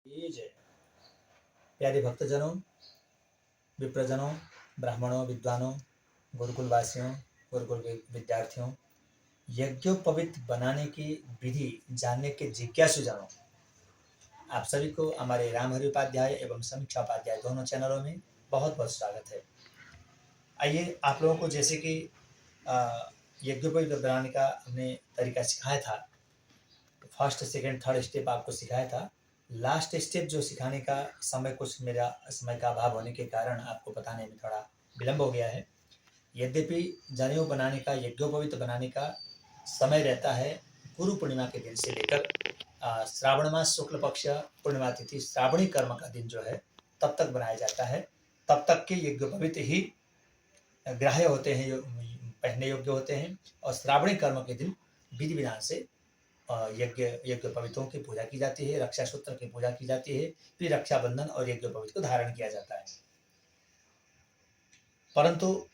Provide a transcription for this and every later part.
जय प्यारे भक्तजनों, विप्रजनों, ब्राह्मणों, विद्वानों, गुरुकुलवासियों, गुरुकुल के विद्यार्थियों, यज्ञोपवीत बनाने की विधि जानने के जिज्ञासु जनों, आप सभी को हमारे रामहरि उपाध्याय एवं समीक्षा उपाध्याय दोनों चैनलों में बहुत बहुत स्वागत है। आइए आप लोगों को जैसे कि यज्ञोपवीत बनाने का हमने तरीका सिखाया था, फर्स्ट सेकंड थर्ड स्टेप आपको सिखाया था। लास्ट स्टेप जो सिखाने का समय कुछ मेरा समय का अभाव होने के कारण आपको बताने में थोड़ा विलंब हो गया है। यद्यपि जनेऊ बनाने का, यज्ञोपवीत बनाने का समय रहता है गुरु पूर्णिमा के दिन से लेकर श्रावण मास शुक्ल पक्ष पूर्णिमा तिथि श्रावणी कर्म का दिन जो है तब तक बनाया जाता है। तब तक के यज्ञोपवीत ही ग्राह्य होते हैं, पहनने योग्य होते हैं। और श्रावणी कर्म के दिन विधि विधान से यज्ञोपवीतों की पूजा की जाती है, रक्षा सूत्र की पूजा की जाती है, फिर रक्षाबंधन और यज्ञोपवीत को धारण किया जाता है। परंतु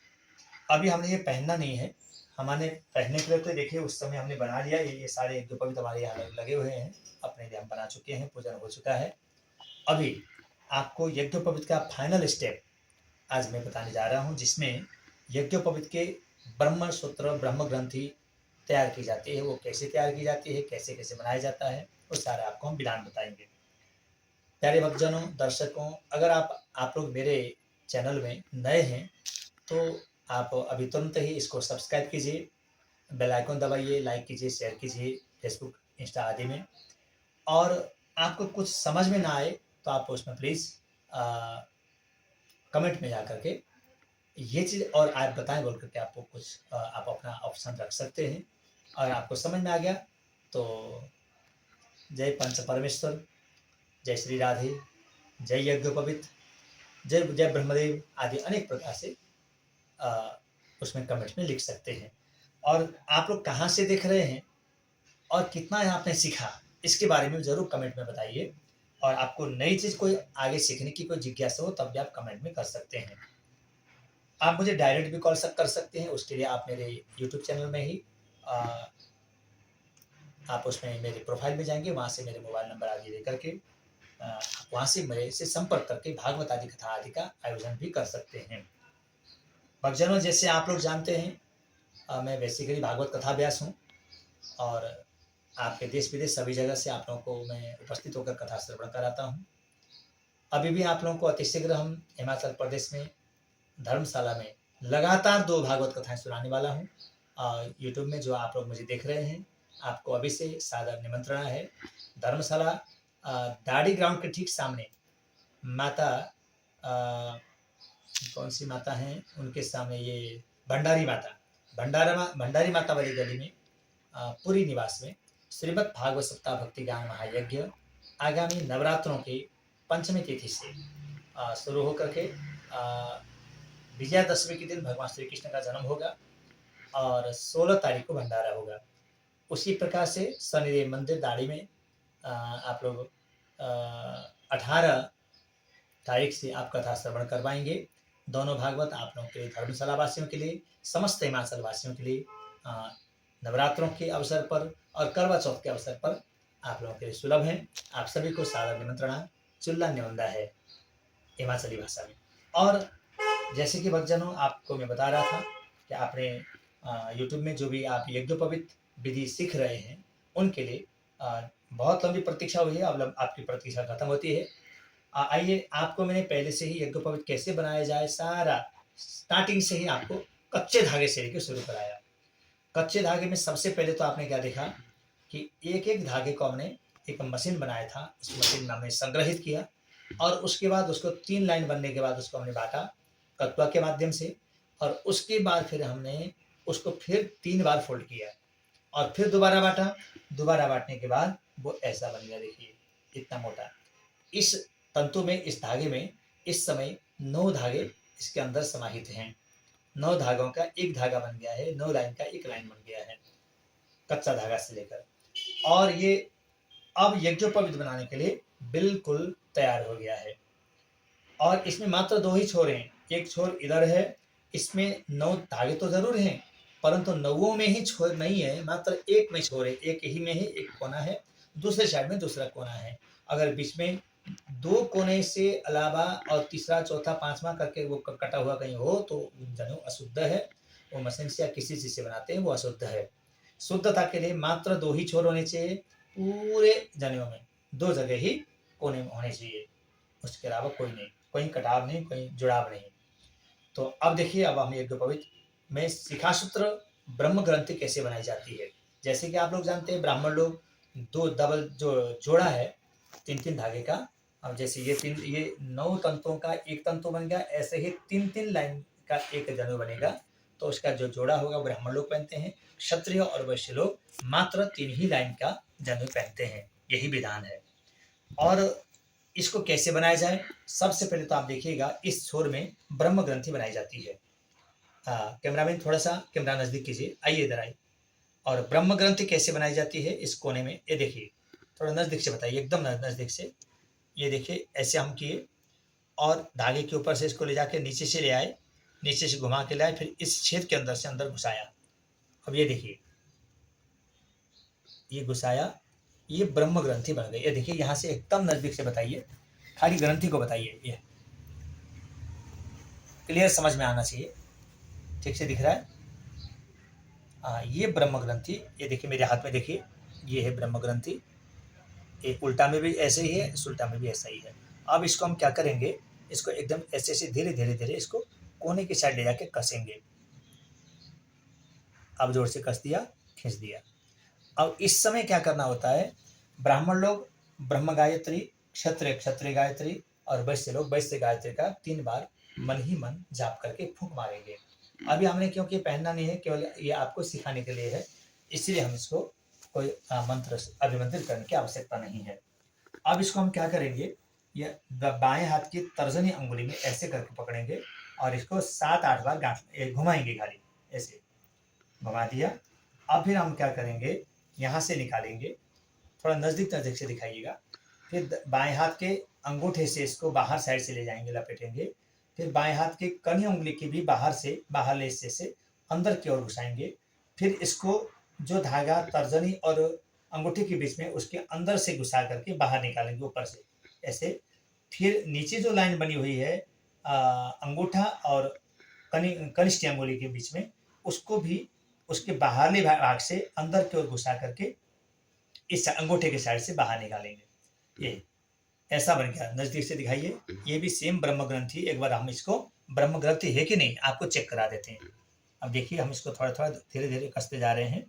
अभी हमने ये पहनना नहीं है। हमारे पहनने के लिए तो देखिए उस समय हमने बना लिया, ये सारे यज्ञोपवीत हमारे यहाँ लगे हुए हैं, अपने लिए हम बना चुके हैं, पूजन हो चुका है। अभी आपको यज्ञोपवीत का फाइनल स्टेप आज मैं बताने जा रहा हूँ, जिसमें यज्ञोपवीत के ब्रह्म सूत्र, ब्रह्म ग्रंथि तैयार की जाती है। वो कैसे तैयार की जाती है, कैसे कैसे बनाया जाता है, वो सारा आपको हम विधान बताएंगे। प्यारे भक्तजनों, दर्शकों, अगर आप लोग मेरे चैनल में नए हैं तो आप अभी तुरंत ही इसको सब्सक्राइब कीजिए, बेल आइकन दबाइए, लाइक कीजिए, शेयर कीजिए फेसबुक, इंस्टा आदि में। और आपको कुछ समझ में ना आए तो आप उसमें प्लीज़ कमेंट में जा करके ये चीज़ और आप बताएं बोल करके आपको कुछ आप अपना ऑप्शन रख सकते हैं। और आपको समझ में आ गया तो जय पंच परमेश्वर, जय श्री राधे, जय यज्ञोपवीत, जय जय ब्रह्मदेव आदि अनेक प्रकार से उसमें कमेंट में लिख सकते हैं। और आप लोग कहाँ से देख रहे हैं और कितना आपने सीखा, इसके बारे में ज़रूर कमेंट में बताइए। और आपको नई चीज़ कोई आगे सीखने की कोई जिज्ञासा हो तब भी आप कमेंट में कर सकते हैं। आप मुझे डायरेक्ट भी कॉल कर सकते हैं। उसके लिए आप मेरे यूट्यूब चैनल में ही आप उसमें मेरे प्रोफाइल में जाएंगे, वहाँ से मेरे मोबाइल नंबर आदि दे करके वहाँ से मेरे से संपर्क करके भागवत आदि कथा आदि का आयोजन भी कर सकते हैं। भक्तजनों, जैसे आप लोग जानते हैं मैं बेसिकली भागवत कथा व्यास हूँ और आपके देश विदेश सभी जगह से आप लोगों को मैं उपस्थित होकर कथा श्रवण कराता हूँ। अभी भी आप लोगों को अतिशीघ्र हम हिमाचल प्रदेश में धर्मशाला में लगातार 2 भागवत कथाएं सुनाने वाला हूँ। यूट्यूब में जो आप लोग मुझे देख रहे हैं, आपको अभी से सादर निमंत्रणा है। धर्मशाला दाड़ी ग्राउंड के ठीक सामने माता कौन सी माता हैं, उनके सामने ये भंडारी माता वाली गली में पुरी निवास में श्रीमद् भागवत सप्ताह भक्ति गान महायज्ञ आगामी नवरात्रों के पंचमी तिथि से शुरू होकर के विजयादशमी के दिन भगवान श्री कृष्ण का जन्म होगा और 16 तारीख को भंडारा होगा। उसी प्रकार से शनिदेव मंदिर दाड़ी में आप लोग 18 तारीख से आप कथा श्रवण करवाएंगे। दोनों भागवत आप लोगों के लिए, धर्मशाला वासियों के लिए, समस्त हिमाचल वासियों के लिए नवरात्रों के अवसर पर और करवा चौथ के अवसर पर आप लोगों के लिए सुलभ है। आप सभी को सादर निमंत्रणा, चुल्ला निवंदा है हिमाचली भाषा में। और जैसे कि भक्तजनों, आपको मैं बता रहा था कि आपने यूट्यूब में जो भी आप यज्ञोपवीत विधि सीख रहे हैं उनके लिए बहुत लंबी प्रतीक्षा हुई है। अब आपकी प्रतीक्षा खत्म होती है। आइए, आपको मैंने पहले से ही यज्ञोपवीत कैसे बनाया जाए सारा स्टार्टिंग से ही आपको कच्चे धागे से लेकर शुरू कराया। कच्चे धागे में सबसे पहले तो आपने क्या देखा कि एक एक धागे को हमने एक मशीन बनाया था, उस मशीन में हमने संग्रहित किया और उसके बाद उसको 3 लाइन बनने के बाद उसको हमने बांटा कटुआ के माध्यम से। और उसके बाद फिर हमने उसको फिर 3 बार फोल्ड किया और फिर दोबारा बांटा। दोबारा बांटने के बाद वो ऐसा बन गया, देखिए इतना मोटा। इस तंतु में, इस धागे में इस समय 9 धागे इसके अंदर समाहित हैं। 9 धागों का एक धागा बन गया है, 9 लाइन का एक लाइन बन गया है कच्चा धागा से लेकर। और ये अब यज्ञोपवीत बनाने के लिए बिल्कुल तैयार हो गया है। और इसमें मात्र 2 ही छोर हैं, एक छोर इधर है। इसमें 9 धागे तो जरूर हैं परंतु 9 में ही छोर नहीं है, मात्र एक में छोर है, एक ही में ही एक कोना है, दूसरे साइड में दूसरा कोना है। अगर बीच में 2 कोने से अलावा और तीसरा, चौथा, 5वां करके वो कटा हुआ कहीं हो तो जनेऊ अशुद्ध है। वो मशीन से या किसी चीज़ से बनाते हैं, वो अशुद्ध है। शुद्धता के लिए मात्र 2 ही छोर होने चाहिए पूरे जनेऊ में, 2 जगह ही कोने में होने चाहिए, उसके अलावा कोई नहीं, कोई कटाव नहीं, कोई जुड़ाव नहीं। तो अब देखिए, अब हम यज्ञोपवीत में शिखासूत्र ब्रह्म ग्रंथि कैसे बनाई जाती है। जैसे कि आप लोग जानते हैं, ब्राह्मण लोग 2 डबल जो जोड़ा है 3-3 धागे का, अब जैसे ये 9 तंतुओं का एक तंतु बन गया, ऐसे ही 3-3 लाइन का एक जनेऊ बनेगा, तो उसका जो जोड़ा होगा वो ब्राह्मण लोग पहनते हैं। क्षत्रिय और वैश्य लोग मात्र 3 ही लाइन का जनेऊ पहनते हैं, यही विधान है। और इसको कैसे बनाया जाए, सबसे पहले तो आप देखिएगा इस छोर में ब्रह्म ग्रंथि बनाई जाती है। कैमरामैन थोड़ा सा कैमरा नजदीक कीजिए, आइए इधर आइए। और ब्रह्म ग्रंथि कैसे बनाई जाती है, इस कोने में ये देखिए, थोड़ा नजदीक से बताइए, एकदम नजदीक से। ये देखिए, ऐसे हम किए और धागे के ऊपर से इसको ले जाके नीचे से ले आए, नीचे से घुमा के लाए, फिर इस छेद के अंदर से अंदर घुसाया। अब ये देखिए, ये घुसाया, ये ब्रह्म ग्रंथि बन गई। ये देखिए, यहाँ से एकदम नजदीक से बताइए, खाली ग्रंथि को बताइए, ये क्लियर समझ में आना चाहिए, ठीक से दिख रहा है। ये ब्रह्म ग्रंथि, ये देखिए मेरे हाथ में देखिए, ये है ब्रह्म ग्रंथि। एक उल्टा में भी ऐसे ही है, इस उल्टा में भी ऐसा ही है। अब इसको हम क्या करेंगे, इसको एकदम ऐसे से धीरे धीरे धीरे इसको कोने की साइड ले जाके कसेंगे। अब जोर से कस दिया, खींच दिया। अब इस समय क्या करना होता है, ब्राह्मण लोग ब्रह्म गायत्री, क्षत्रिय क्षत्रिय गायत्री और वैश्य लोग वैश्य गायत्री का 3 बार मन ही मन जाप करके फूंक मारेंगे। अभी हमने क्योंकि पहनना नहीं है, केवल ये आपको सिखाने के लिए है, इसलिए हम इसको कोई मंत्र अभिमंत्रित करने की आवश्यकता नहीं है। अब इसको हम क्या करेंगे, ये बाएं हाथ की तर्जनी अंगुली में ऐसे करके पकड़ेंगे और इसको 7-8 बार घुमाएंगे, खाली ऐसे घुमा दिया। अब फिर हम क्या करेंगे, यहाँ से निकालेंगे, थोड़ा नजदीक नजदीक से दिखाइएगा। फिर बाएं हाथ के अंगूठे से इसको बाहर साइड से ले जाएंगे, लपेटेंगे। फिर बाएं हाथ के कनी उंगली की भी बाहर से, बाहर ले से अंदर की ओर घुसाएंगे। फिर इसको जो धागा तर्जनी और अंगूठे के बीच में, उसके अंदर से घुसा करके बाहर निकालेंगे ऊपर से ऐसे। फिर नीचे जो लाइन बनी हुई है अंगूठा और कनिष्ठ अंगुली के बीच में, उसको भी उसके बाहरले भाग से अंदर की ओर घुसा करके इस अंगूठे के साइड से बाहर निकालेंगे। ये ऐसा बन गया, नजदीक से दिखाइए। ये भी सेम ब्रह्म ग्रंथि, एक बार हम इसको ब्रह्म ग्रंथि है कि नहीं आपको चेक करा देते हैं। अब देखिए, हम इसको थोड़ा थोड़ा धीरे धीरे कसते जा रहे हैं।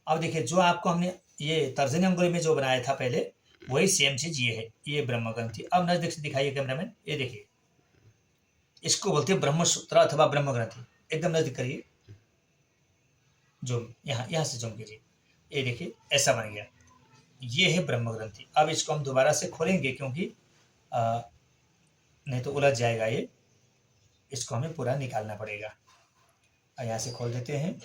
अब देखिए, जो आपको हमने ये तर्जनी अंगुली में जो बनाया था पहले, वही सेम चीज ये है, ये ब्रह्म ग्रंथि। अब नजदीक से दिखाइए कैमरामैन, ये देखिए, इसको बोलते हैं ब्रह्मसूत्र अथवा ब्रह्म ग्रंथि। एकदम नजदीक करिए, जूम, यहाँ से जूम कीजिए। ये देखिए, ऐसा बन गया, ये है ब्रह्म ग्रंथि। अब इसको हम दोबारा से खोलेंगे, क्योंकि नहीं तो उलझ जाएगा ये, इसको हमें पूरा निकालना पड़ेगा। यहाँ से खोल देते हैं।